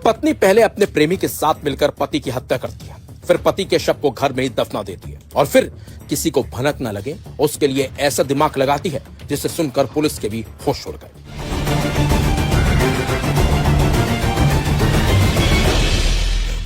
पत्नी पहले अपने प्रेमी के साथ मिलकर पति की हत्या करती है, फिर पति के शव को घर में ही दफना देती है और फिर किसी को भनक न लगे उसके लिए ऐसा दिमाग लगाती है जिसे सुनकर पुलिस के भी होश उड़ गए।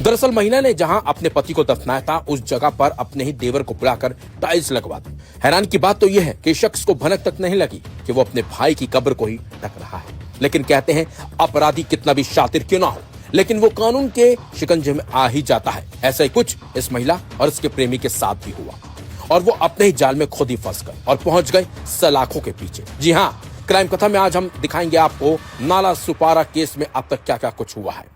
दरअसल महिला ने जहां अपने पति को दफनाया था उस जगह पर अपने ही देवर को बुलाकर टाइल्स लगवा दी। हैरान की बात तो यह है कि शख्स को भनक तक नहीं लगी कि वो अपने भाई की कब्र को ही ढक रहा है। लेकिन कहते हैं अपराधी कितना भी शातिर क्यों ना हो, लेकिन वो कानून के शिकंजे में आ ही जाता है। ऐसा ही कुछ इस महिला और इसके प्रेमी के साथ भी हुआ और वो अपने ही जाल में खुद ही फंस गए और पहुंच गए सलाखों के पीछे। जी हाँ, क्राइम कथा में आज हम दिखाएंगे आपको नाला सुपारा केस में अब तक क्या क्या कुछ हुआ है।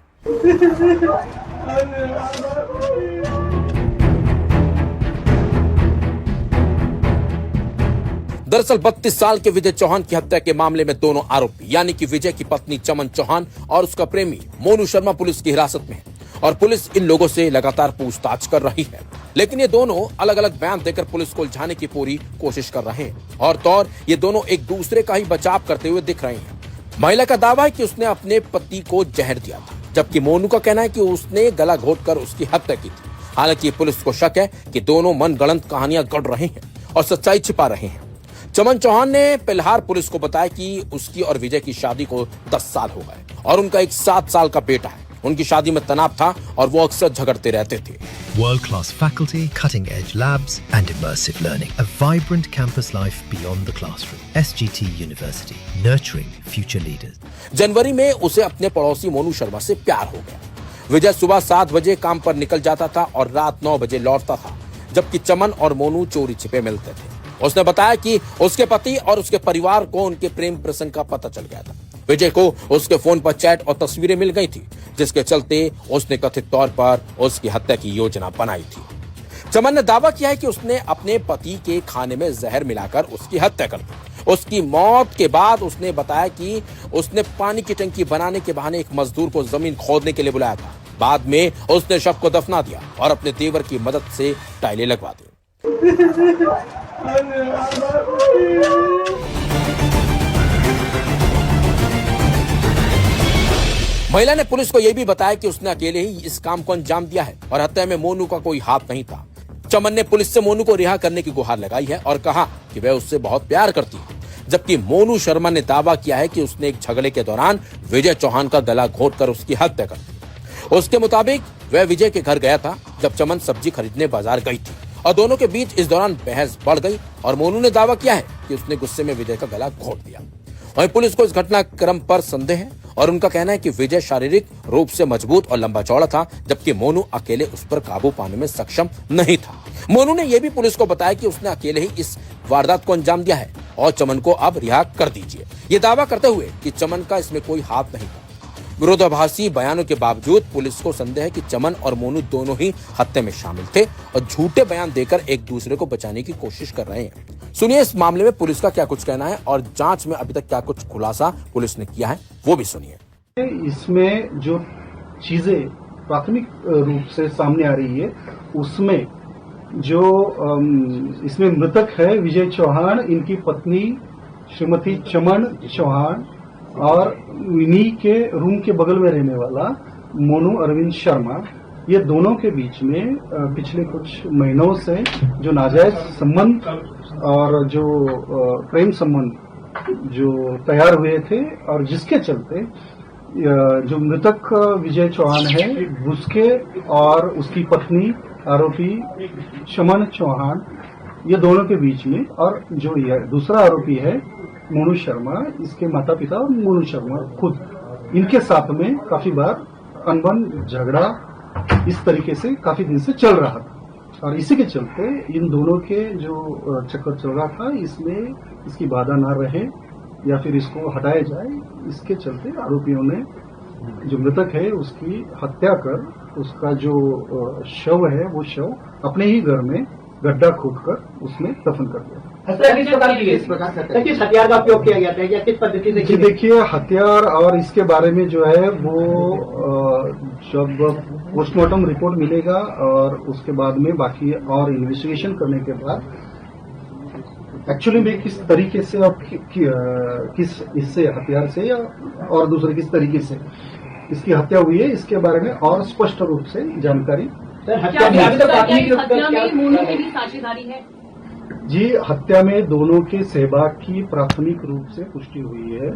दरअसल 32 साल के विजय चौहान की हत्या के मामले में दोनों आरोपी यानी कि विजय की पत्नी चमन चौहान और उसका प्रेमी मोनू शर्मा पुलिस की हिरासत में है और पुलिस इन लोगों से लगातार पूछताछ कर रही है। लेकिन ये दोनों अलग अलग बयान देकर पुलिस को उलझाने की पूरी कोशिश कर रहे हैं और तो ये दोनों एक दूसरे का ही बचाव करते हुए दिख रहे हैं। महिला का दावा है कि उसने अपने पति को जहर दिया था, जबकि मोनू का कहना है कि उसने गला घोटकर उसकी हत्या की थी। हालांकि पुलिस को शक है कि दोनों मनगढ़ंत कहानियां गढ़ रहे हैं और सच्चाई छिपा रहे हैं। चमन चौहान ने पिल्हार पुलिस को बताया कि उसकी और विजय की शादी को 10 साल हो गए और उनका एक 7 साल का बेटा है। उनकी शादी में तनाव था और वो अक्सर झगड़ते रहते थे। World-class faculty, cutting-edge labs and immersive learning. A vibrant campus life beyond the classroom. SGT University, nurturing future leaders. जनवरी में उसे अपने पड़ोसी मोनू शर्मा से प्यार हो गया। विजय सुबह 7 बजे काम पर निकल जाता था और रात 9 बजे लौटता था, जबकि चमन और मोनू चोरी छिपे मिलते थे। उसने बताया कि उसके पति और उसके परिवार को उनके प्रेम प्रसंग का पता चल गया था। विजय को उसके फोन पर चैट और तस्वीरें मिल गई थी, जिसके चलते उसने कथित तौर पर उसकी हत्या की योजना बनाई थी। चमन ने दावा किया है कि उसने अपने पति के खाने में जहर मिलाकर उसकी हत्या कर दी। उसकी मौत के बाद उसने बताया कि उसने पानी की टंकी बनाने के बहाने एक मजदूर को जमीन खोदने के लिए बुलाया था। बाद में उसने शव को दफना दिया और अपने देवर की मदद से टाइलें लगवा दी। महिला ने पुलिस को यह भी बताया कि उसने अकेले ही इस काम को अंजाम दिया है और हत्या में मोनू का कोई हाथ नहीं था। चमन ने पुलिस से मोनू को रिहा करने की गुहार लगाई है और कहा कि वह उससे बहुत प्यार करती है, जबकि मोनू शर्मा ने दावा किया है कि उसने एक झगड़े के दौरान विजय चौहान का गला घोंटकर उसकी हत्या कर दी। उसके मुताबिक वह विजय के घर गया था जब चमन सब्जी खरीदने बाजार गई थी और दोनों के बीच इस दौरान बहस बढ़ गई और मोनू ने दावा किया है कि उसने गुस्से में विजय का गला घोंट दिया। वहीं पुलिस को इस घटनाक्रम पर संदेह है और उनका कहना है कि विजय शारीरिक रूप से मजबूत और लंबा चौड़ा था, जबकि मोनू अकेले उस पर काबू पाने में सक्षम नहीं था। मोनू ने यह भी पुलिस को बताया कि उसने अकेले ही इस वारदात को अंजाम दिया है और चमन को अब रिहा कर दीजिए, ये दावा करते हुए कि चमन का इसमें कोई हाथ नहीं था। विरोधाभासी बयानों के बावजूद पुलिस को संदेह है कि चमन और मोनू दोनों ही हत्या में शामिल थे और झूठे बयान देकर एक दूसरे को बचाने की कोशिश कर रहे हैं। सुनिए इस मामले में पुलिस का क्या कुछ कहना है और जांच में अभी तक क्या कुछ खुलासा पुलिस ने किया है, वो भी सुनिए। इसमें जो चीजें प्राथमिक रूप से सामने आ रही है उसमें जो इसमें मृतक है विजय चौहान, इनकी पत्नी श्रीमती चमन चौहान और इन्हीं के रूम के बगल में रहने वाला मोनू अरविंद शर्मा, ये दोनों के बीच में पिछले कुछ महीनों से जो नाजायज संबंध और जो प्रेम संबंध जो तैयार हुए थे और जिसके चलते जो मृतक विजय चौहान है उसके और उसकी पत्नी आरोपी चमन चौहान, ये दोनों के बीच में और जो दूसरा आरोपी है मोनू शर्मा, इसके माता पिता और मोनू शर्मा खुद, इनके साथ में काफी बार अनबन झगड़ा इस तरीके से काफी दिन से चल रहा था और इसी के चलते इन दोनों के जो चक्कर चल रहा था इसमें इसकी बाधा ना रहे या फिर इसको हटाया जाए, इसके चलते आरोपियों ने जो मृतक है उसकी हत्या कर उसका जो शव है वो शव अपने ही घर में गड्ढा खोदकर उसमें दफन कर दिया। किस हथियार का उपयोग किया गया था या किस पद्धति से? जी देखिए, हथियार और इसके बारे में जो है वो जब पोस्टमार्टम रिपोर्ट मिलेगा और उसके बाद में बाकी और इन्वेस्टिगेशन करने के बाद एक्चुअली में किस तरीके से और किस इससे हथियार से या और दूसरे किस तरीके से इसकी हत्या हुई है, इसके बारे में और स्पष्ट रूप से जानकारी। सर क्या हत्या अभी तक हत्या प्राथमिक में मोनू की भी साझेदारी है? जी, हत्या में दोनों के सहभाग की प्राथमिक रूप से पुष्टि हुई है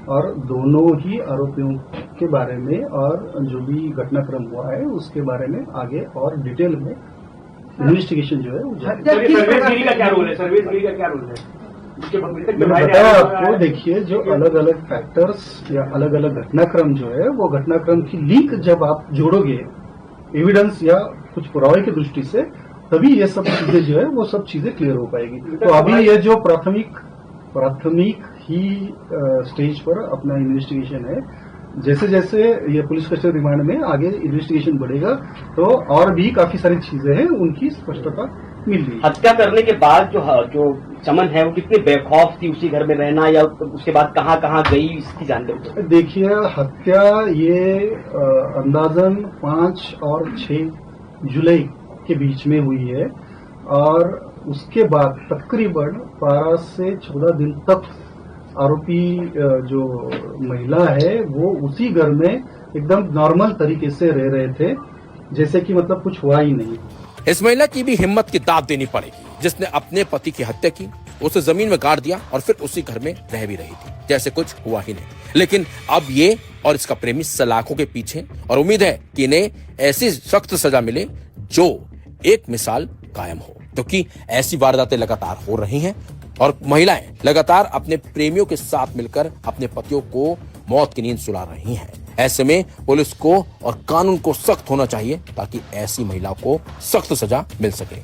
और दोनों ही आरोपियों के बारे में और जो भी घटनाक्रम हुआ है उसके बारे में आगे और डिटेल में इन्वेस्टिगेशन जो है वो जारी है। सर्विसगिरी का क्या रोल है? सर्विसगिरी का क्या रोल है? मैंने बताया आपको, देखिए जो अलग अलग फैक्टर्स या अलग अलग घटनाक्रम जो है वो घटनाक्रम की लिंक जब आप जोड़ोगे एविडेंस या कुछ पुरावे की दृष्टि से, तभी ये सब चीजें जो है वो सब चीजें क्लियर हो पाएगी। तो अभी ये जो प्राथमिक ही स्टेज पर अपना इन्वेस्टिगेशन है, जैसे जैसे ये पुलिस कस्टडी रिमांड में आगे इन्वेस्टिगेशन बढ़ेगा तो और भी काफी सारी चीजें हैं उनकी स्पष्टता मिल रही है। हत्या करने के बाद जो चमन है वो कितनी बेखौफ थी उसी घर में रहना, या उसके बाद कहाँ कहाँ गई, इसकी जानकारी? देखिए, हत्या ये अंदाजन 5 और 6 जुलाई के बीच में हुई है और उसके बाद तकरीबन 12 से 14 दिन तक आरोपी जो महिला है वो उसी घर में एकदम नॉर्मल तरीके से रह रहे थे, जैसे कि मतलब कुछ हुआ ही नहीं। इस महिला की भी हिम्मत की दाद देनी पड़ेगी जिसने अपने पति की हत्या की, उसे जमीन में गाड़ दिया और फिर उसी घर में रह भी रही थी जैसे कुछ हुआ ही नहीं। लेकिन अब ये और इसका प्रेमी सलाखों के पीछे, और उम्मीद है कि इन्हें ऐसी सख्त सजा मिले जो एक मिसाल कायम हो, क्योंकि ऐसी वारदातें लगातार हो रही हैं और महिलाएं लगातार अपने प्रेमियों के साथ मिलकर अपने पतियों को मौत की नींद सुला रही हैं। ऐसे में पुलिस को और कानून को सख्त होना चाहिए ताकि ऐसी महिला को सख्त सजा मिल सके।